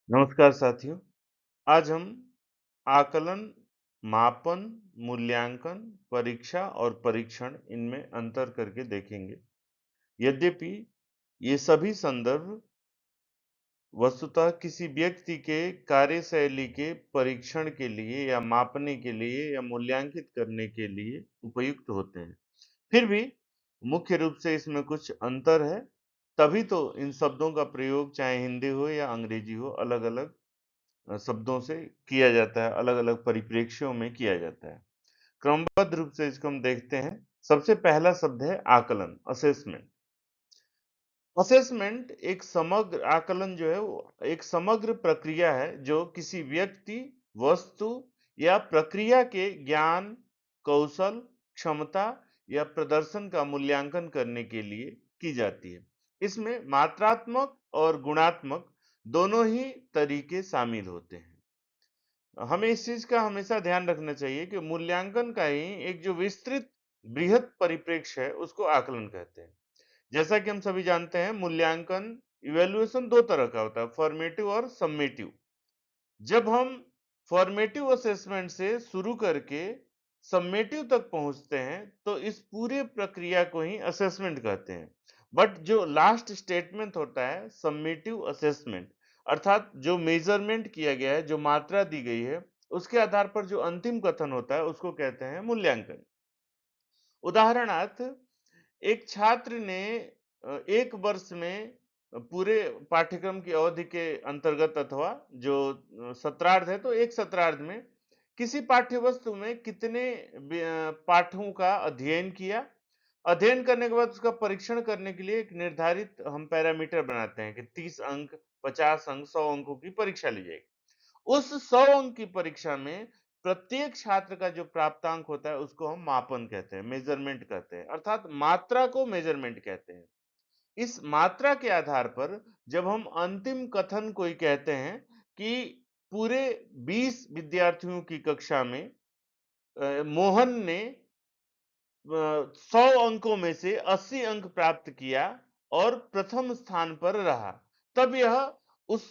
नमस्कार साथियों। आज हम आकलन, मापन, मूल्यांकन, परीक्षा और परीक्षण इनमें अंतर करके देखेंगे। यद्यपि ये सभी संदर्भ वस्तुतः किसी व्यक्ति के कार्यशैली के परीक्षण के लिए या मापने के लिए या मूल्यांकित करने के लिए उपयुक्त होते हैं। फिर भी मुख्य रूप से इसमें कुछ अंतर है, तभी तो इन शब्दों का प्रयोग चाहे हिंदी हो या अंग्रेजी हो अलग-अलग शब्दों से किया जाता है, अलग-अलग परिप्रेक्ष्यों में किया जाता है। क्रमबद्ध रूप से इसको हम देखते हैं। सबसे पहला शब्द है आकलन, असेसमेंट। असेसमेंट एक समग्र आकलन जो है वो एक समग्र प्रक्रिया है जो किसी व्यक्ति, वस्तु या प्रक्रिया के ज्ञान, कौशल, क्षमता या प्रदर्शन का मूल्यांकन करने के लिए की जाती है। इसमें मात्रात्मक और गुणात्मक दोनों ही तरीके शामिल होते हैं। हमें इस चीज का हमेशा ध्यान रखना चाहिए कि मूल्यांकन का ही एक जो विस्तृत बृहत परिप्रेक्ष्य है उसको आकलन कहते हैं। जैसा कि हम सभी जानते हैं, मूल्यांकन इवैल्यूएशन दो तरह का होता है, फॉर्मेटिव और सम्मेटिव। जब हम फॉर्मेटिव असेसमेंट से शुरू करके सम्मेटिव तक पहुंचते हैं तो इस पूरे प्रक्रिया को ही असेसमेंट कहते हैं। बट जो लास्ट स्टेटमेंट होता है सम्मेटिव असेसमेंट, अर्थात जो मेजरमेंट किया गया है, जो मात्रा दी गई है, उसके आधार पर जो अंतिम कथन होता है उसको कहते हैं मूल्यांकन। उदाहरणार्थ, एक छात्र ने 1 वर्ष में पूरे पाठ्यक्रम की अवधि के अंतर्गत अथवा जो सत्रार्ध है, तो एक सत्रार्ध में किसी पाठ्य वस्तु में कितने पाठों का अध्ययन किया। अध्ययन करने के बाद उसका परीक्षण करने के लिए एक निर्धारित हम पैरामीटर बनाते हैं कि 30 अंक, 50 अंक, 100 अंकों की परीक्षा ली जाएगी। उस 100 अंक की परीक्षा में प्रत्येक छात्र का जो प्राप्तांक होता है उसको हम मापन कहते हैं, मेजरमेंट कहते हैं, अर्थात मात्रा को मेजरमेंट कहते हैं। इस मात्रा के आधार पर जब हम अंतिम कथन कोई कहते हैं कि पूरे 20 विद्यार्थियों की कक्षा में मोहन ने 100 अंकों में से 80 अंक प्राप्त किया और प्रथम स्थान पर रहा, तब यह उस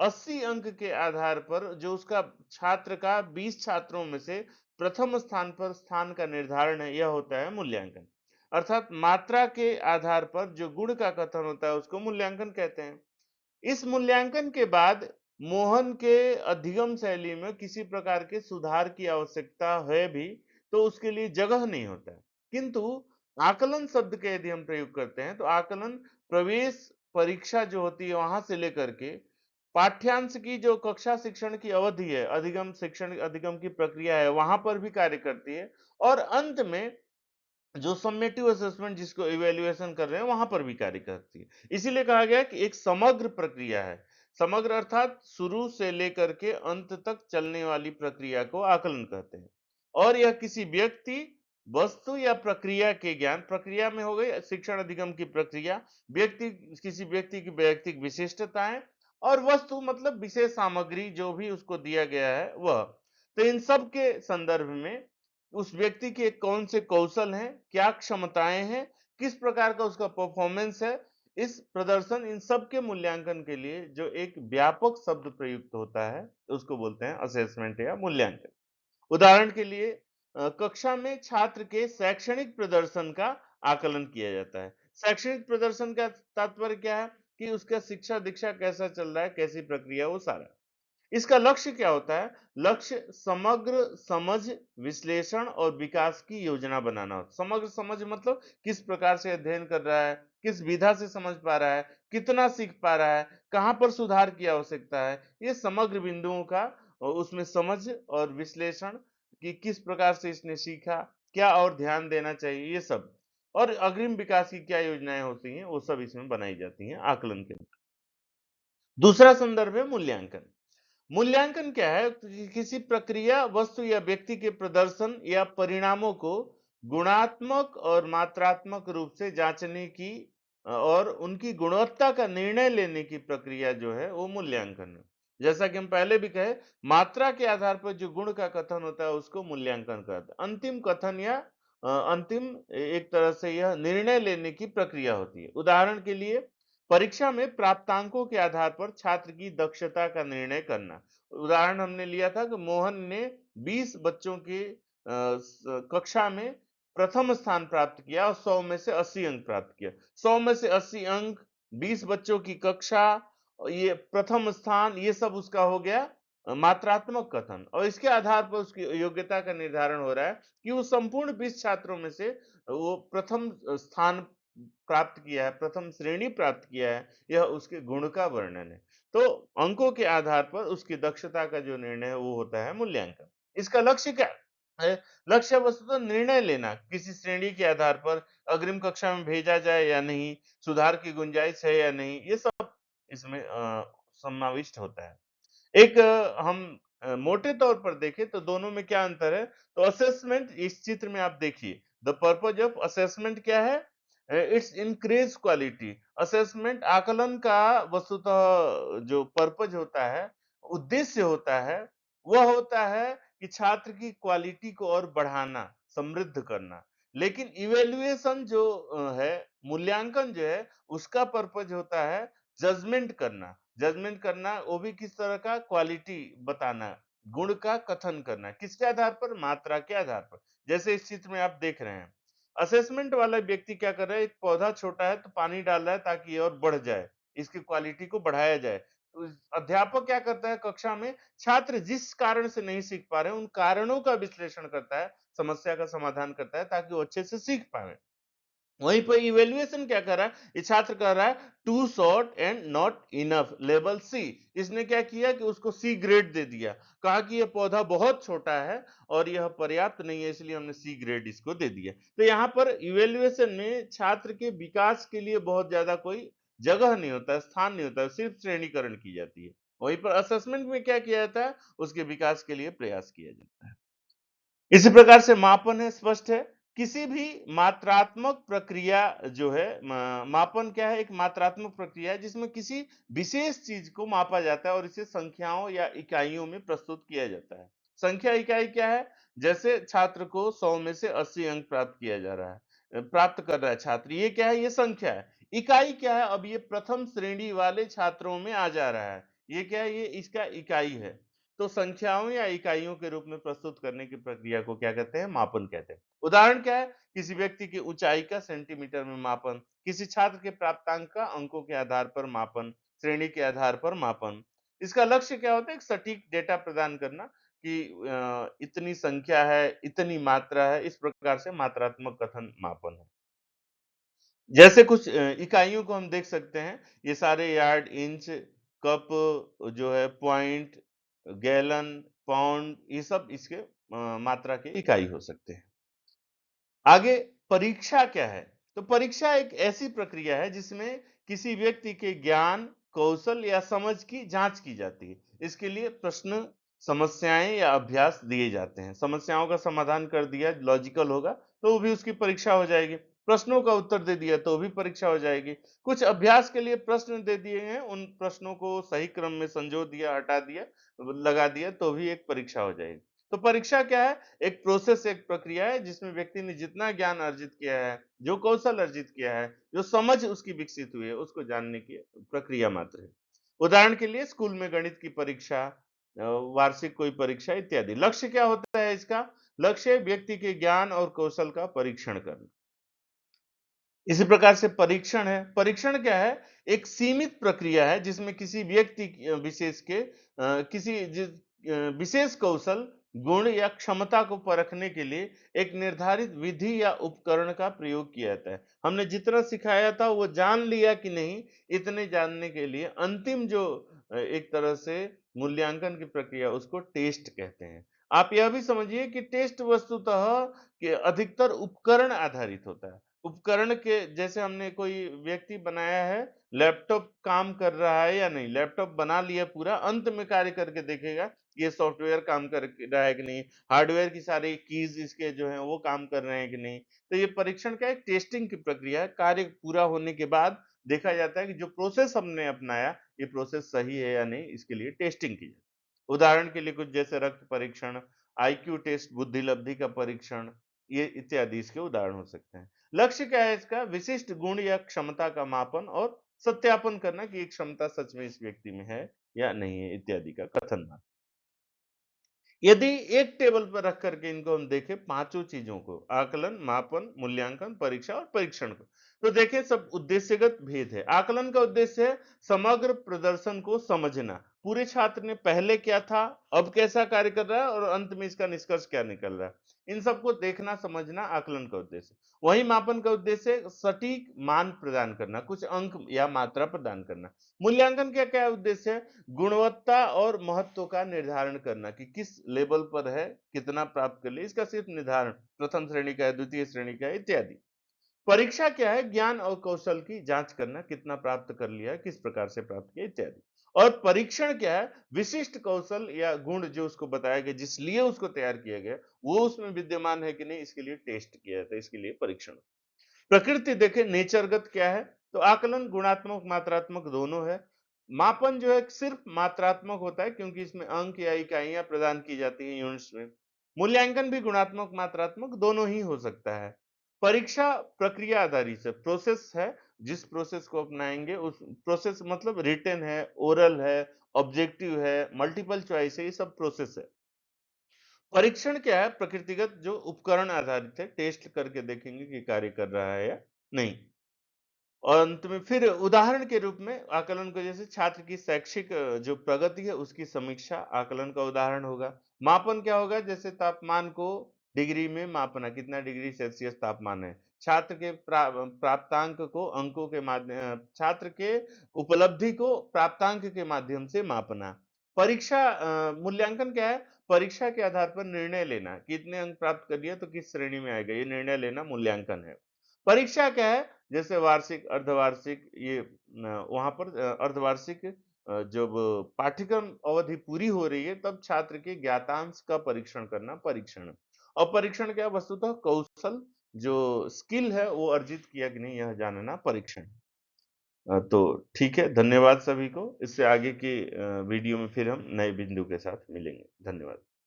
80 अंक के आधार पर जो उसका छात्र का 20 छात्रों में से प्रथम स्थान पर स्थान का निर्धारण है, यह होता है मूल्यांकन। अर्थात मात्रा के आधार पर जो गुण का कथन होता है उसको मूल्यांकन कहते हैं। इस मूल्यांकन के बाद मोहन के अधिगम शैली में किसी प्रकार के सुधार की आवश्यकता है भी, तो उसके लिए जगह नहीं होता है। किंतु आकलन शब्द का यदि हम प्रयोग करते हैं तो आकलन प्रवेश परीक्षा जो होती है वहां से लेकर के पाठ्यांश की जो कक्षा शिक्षण की अवधि है, अधिगम शिक्षण अधिगम की प्रक्रिया है, वहां पर भी कार्य करती है। और अंत में जो समेटिव असेसमेंट जिसको इवैल्यूएशन कर रहे हैं वहां पर भी कार्य करती है। इसीलिए कहा गया कि एक समग्र प्रक्रिया है। समग्र अर्थात शुरू से लेकर के अंत तक चलने वाली प्रक्रिया को आकलन कहते हैं। और यह किसी व्यक्ति, वस्तु या प्रक्रिया के ज्ञान, प्रक्रिया में हो गई शिक्षण अधिगम की प्रक्रिया, व्यक्ति किसी व्यक्ति की व्यक्तिक विशिष्टताएं, और वस्तु मतलब विशेष सामग्री जो भी उसको दिया गया है वह। तो इन सब के संदर्भ में उस व्यक्ति के कौन से कौशल हैं, क्या क्षमताएं हैं, किस प्रकार का उसका परफॉर्मेंस है, इस प्रदर्शन इन सब के मूल्यांकन के लिए जो एक व्यापक शब्द प्रयुक्त होता है उसको बोलते हैं असेसमेंट या मूल्यांकन। उदाहरण के लिए कक्षा में छात्र के शैक्षणिक प्रदर्शन का आकलन किया जाता है। शैक्षणिक प्रदर्शन का तात्पर्य क्या है कि उसका शिक्षा दीक्षा कैसा चल रहा है, कैसी प्रक्रिया, वो सारा। इसका लक्ष्य क्या होता है? लक्ष्य समग्र समझ, विश्लेषण और विकास की योजना बनाना होता है। समग्र समझ मतलब किस प्रकार से अध्ययन कर रहा है, किस विधा से समझ पा रहा है, कितना सीख पा रहा है, कहाँ पर सुधार की आवश्यकता है। ये समग्र बिंदुओं का उसमें समझ और विश्लेषण कि किस प्रकार से इसने सीखा, क्या और ध्यान देना चाहिए, ये सब। और अग्रिम विकास की क्या योजनाएं होती हैं, वो सब इसमें बनाई जाती हैं आकलन के। दूसरा संदर्भ है मूल्यांकन। मूल्यांकन क्या है कि किसी प्रक्रिया, वस्तु या व्यक्ति के प्रदर्शन या परिणामों को गुणात्मक और मात्रात्मक रूप से जांचने की और उनकी गुणवत्ता का निर्णय लेने की प्रक्रिया जो है वो मूल्यांकन है। जैसा कि हम पहले भी कहे, मात्रा के आधार पर जो गुण का कथन होता है उसको मूल्यांकन कहते हैं। अंतिम कथन या अंतिम एक तरह से यह निर्णय लेने की प्रक्रिया होती है। उदाहरण के लिए परीक्षा में प्राप्तांकों के आधार पर छात्र की दक्षता का निर्णय करना। उदाहरण हमने लिया था कि मोहन ने 20 बच्चों की कक्षा में प्रथम स्थान प्राप्त किया और 100 में से 80 अंक प्राप्त किया। 100 में से 80 अंक, 20 बच्चों की कक्षा, ये प्रथम स्थान, ये सब उसका हो गया मात्रात्मक कथन, और इसके आधार पर उसकी योग्यता का निर्धारण हो रहा है कि वो संपूर्ण 20 छात्रों में से वो प्रथम स्थान प्राप्त किया है, प्रथम श्रेणी प्राप्त किया है, यह उसके गुण का वर्णन है। तो अंकों के आधार पर उसकी दक्षता का जो निर्णय है वो होता है मूल्यांकन। इसका लक्ष्य क्या है? लक्ष्य वस्तुतः निर्णय लेना, किसी श्रेणी के आधार पर अग्रिम कक्षा में भेजा जाए या नहीं, सुधार की गुंजाइश है या नहीं, ये सब इसमें समाविष्ट होता है। एक हम मोटे तौर पर देखें तो दोनों में क्या अंतर है? तो असेसमेंट, इस चित्र में आप देखिए, द पर्पज ऑफ असेसमेंट क्या है? It's increase quality. असेसमेंट आकलन का वस्तुतः जो पर्पज होता है, उद्देश्य होता है, वह होता है कि छात्र की क्वालिटी को और बढ़ाना, समृद्ध करना। लेकिन इवैल्यूएशन जो है, मूल्यांकन जो है, उसका पर्पज होता है जजमेंट करना। जजमेंट करना वो भी किस तरह का? क्वालिटी बताना, गुण का कथन करना। किसके आधार पर? मात्रा के आधार पर। जैसे इस चित्र में आप देख रहे हैं, असेसमेंट वाला व्यक्ति क्या कर रहा है? एक पौधा छोटा है तो पानी डाल रहा है ताकि ये और बढ़ जाए, इसकी क्वालिटी को बढ़ाया जाए। तो अध्यापक क्या करता है कक्षा में? छात्र जिस कारण से नहीं सीख पा रहे हैं उन कारणों का विश्लेषण करता है, समस्या का समाधान करता है ताकि वो अच्छे से सीख पाए। वहीं पर इवैल्यूएशन क्या कर रहा है? ये छात्र कह रहा है too short and not enough, level C. इसने क्या किया कि उसको सी ग्रेड दे दिया, कहा कि ये पौधा बहुत छोटा है और यह पर्याप्त नहीं है, इसलिए हमने सी ग्रेड इसको दे दिया। तो यहाँ पर इवैल्यूएशन में छात्र के विकास के लिए बहुत ज्यादा कोई जगह नहीं होता है, स्थान नहीं होता है, सिर्फ श्रेणीकरण की जाती है। वहीं पर असेसमेंट में क्या किया जाता है? उसके विकास के लिए प्रयास किया जाता है। इसी प्रकार से मापन है, स्पष्ट है। किसी भी मात्रात्मक प्रक्रिया जो है, मापन क्या है? एक मात्रात्मक प्रक्रिया है जिसमें किसी विशेष चीज को मापा जाता है और इसे संख्याओं या इकाइयों में प्रस्तुत किया जाता है। संख्या इकाई क्या है? जैसे छात्र को 100 में से 80 अंक प्राप्त किया जा रहा है, प्राप्त कर रहा है छात्र, ये क्या है? ये संख्या है। इकाई क्या है? अब ये प्रथम श्रेणी वाले छात्रों में आ जा रहा है, ये क्या है? ये इसका इकाई है। तो संख्याओं या इकाइयों के रूप में प्रस्तुत करने की प्रक्रिया को क्या कहते हैं? मापन कहते हैं। उदाहरण क्या है? किसी व्यक्ति की ऊंचाई का सेंटीमीटर में मापन, किसी छात्र के प्राप्तांक का अंकों के आधार पर मापन, श्रेणी के आधार पर मापन। इसका लक्ष्य क्या होता है? एक सटीक डेटा प्रदान करना कि इतनी संख्या है, इतनी मात्रा है, इस प्रकार से मात्रात्मक कथन मापन है। जैसे कुछ इकाइयों को हम देख सकते हैं, ये सारे यार्ड, इंच, कप, जो है पॉइंट, गैलन, पाउंड, ये सब इसके मात्रा के इकाई हो सकते हैं। आगे परीक्षा क्या है? तो परीक्षा एक ऐसी प्रक्रिया है जिसमें किसी व्यक्ति के ज्ञान, कौशल या समझ की जांच की जाती है। इसके लिए प्रश्न, समस्याएं या अभ्यास दिए जाते हैं। समस्याओं का समाधान कर दिया, लॉजिकल होगा तो वो भी उसकी परीक्षा हो जाएगी। प्रश्नों का उत्तर दे दिया तो भी परीक्षा हो जाएगी। कुछ अभ्यास के लिए प्रश्न दे दिए हैं, उन प्रश्नों को सही क्रम में संजो दिया, हटा दिया, लगा दिया तो भी एक परीक्षा हो जाएगी। तो परीक्षा क्या है? एक प्रोसेस, एक प्रक्रिया है जिसमें व्यक्ति ने जितना ज्ञान अर्जित किया है, जो कौशल अर्जित किया है, जो समझ उसकी विकसित हुई है, उसको जानने की प्रक्रिया मात्र है। उदाहरण के लिए स्कूल में गणित की परीक्षा, वार्षिक कोई परीक्षा इत्यादि। लक्ष्य क्या होता है इसका? लक्ष्य व्यक्ति के ज्ञान और कौशल का परीक्षण करना। इसी प्रकार से परीक्षण है। परीक्षण क्या है? एक सीमित प्रक्रिया है जिसमें किसी व्यक्ति विशेष के विशेष कौशल, गुण या क्षमता को परखने के लिए एक निर्धारित विधि या उपकरण का प्रयोग किया जाता है। हमने जितना सिखाया था वो जान लिया कि नहीं, इतने जानने के लिए अंतिम जो एक तरह से मूल्यांकन की प्रक्रिया, उसको टेस्ट कहते हैं। आप यह भी समझिए कि टेस्ट वस्तुतः कि अधिकतर उपकरण आधारित होता है। उपकरण के जैसे हमने कोई व्यक्ति बनाया है, लैपटॉप काम कर रहा है या नहीं, लैपटॉप बना लिया पूरा, अंत में कार्य करके देखेगा ये सॉफ्टवेयर काम कर रहा है कि नहीं, हार्डवेयर की सारी कीज इसके जो हैं वो काम कर रहे हैं कि नहीं। तो ये परीक्षण का एक टेस्टिंग की प्रक्रिया है। कार्य पूरा होने के बाद देखा जाता है कि जो प्रोसेस हमने अपनाया, ये प्रोसेस सही है या नहीं, इसके लिए टेस्टिंग की जाती है। उदाहरण के लिए कुछ जैसे रक्त परीक्षण, आईक्यू टेस्ट, बुद्धि लब्धि का परीक्षण, ये इत्यादि इसके उदाहरण हो सकते हैं। लक्ष्य क्या है इसका? विशिष्ट गुण या क्षमता का मापन और सत्यापन करना कि ये क्षमता सच में इस व्यक्ति में है या नहीं है इत्यादि का कथन। यदि एक टेबल पर रख करके इनको हम देखें पांचों चीजों को, आकलन, मापन, मूल्यांकन, परीक्षा और परीक्षण को, तो देखें सब उद्देश्यगत भेद है। आकलन का उद्देश्य है समग्र प्रदर्शन को समझना, पूरे छात्र ने पहले क्या था, अब कैसा कार्य कर रहा है और अंत में इसका निष्कर्ष क्या निकल रहा है, इन सबको देखना समझना आकलन का उद्देश्य। वही मापन का उद्देश्य है सटीक मान प्रदान करना, कुछ अंक या मात्रा प्रदान करना। मूल्यांकन का क्या उद्देश्य है, गुणवत्ता और महत्व का निर्धारण करना कि किस लेवल पर है, कितना प्राप्त कर लिया, इसका सिर्फ निर्धारण, प्रथम श्रेणी का है, द्वितीय श्रेणी का है इत्यादि। परीक्षा क्या है, ज्ञान और कौशल की जांच करना, कितना प्राप्त कर लिया, किस प्रकार से प्राप्त किया इत्यादि। और परीक्षण क्या है, विशिष्ट कौशल या गुण जो उसको बताया गया, जिस लिए उसको तैयार किया गया, वो उसमें विद्यमान है कि नहीं, इसके लिए टेस्ट किया जाता है, इसके लिए परीक्षण। प्रकृति देखें नेचरगत क्या है, तो आकलन गुणात्मक मात्रात्मक दोनों है। मापन जो है सिर्फ मात्रात्मक होता है क्योंकि इसमें अंक या इकाइयां प्रदान की जाती हैं यूनिट्स में। मूल्यांकन भी गुणात्मक मात्रात्मक दोनों ही हो सकता है। परीक्षा प्रक्रिया आधारित है, प्रोसेस है, जिस प्रोसेस को अपनाएंगे उस प्रोसेस मतलब रिटन है, ओरल है, ऑब्जेक्टिव है, मल्टीपल चॉइस है, ये सब प्रोसेस है। परीक्षण क्या है, प्रकृतिगत जो उपकरण आधारित है, टेस्ट करके देखेंगे कि कार्य कर रहा है या नहीं। और अंत में फिर उदाहरण के रूप में आकलन को जैसे छात्र की शैक्षिक जो प्रगति है उसकी समीक्षा आकलन का उदाहरण होगा। मापन क्या होगा, जैसे तापमान को डिग्री में मापना, कितना डिग्री सेल्सियस तापमान है। छात्र के प्राप्तांक को अंकों के माध्यम, छात्र के उपलब्धि को प्राप्तांक के माध्यम से मापना। परीक्षा मूल्यांकन क्या है, परीक्षा के आधार पर निर्णय लेना, कितने अंक प्राप्त कर लिया तो किस श्रेणी में आएगा, ये निर्णय लेना मूल्यांकन है। परीक्षा क्या है, जैसे वार्षिक, अर्धवार्षिक, ये वहाँ पर अर्धवार्षिक जब पाठ्यक्रम अवधि पूरी हो रही है तब छात्र के ज्ञातांश का परीक्षण करना परीक्षण। और परीक्षण क्या है, वस्तुतः कौशल जो स्किल है वो अर्जित किया कि नहीं यह जानना परीक्षण। तो ठीक है, धन्यवाद सभी को। इससे आगे की वीडियो में फिर हम नए बिंदु के साथ मिलेंगे। धन्यवाद।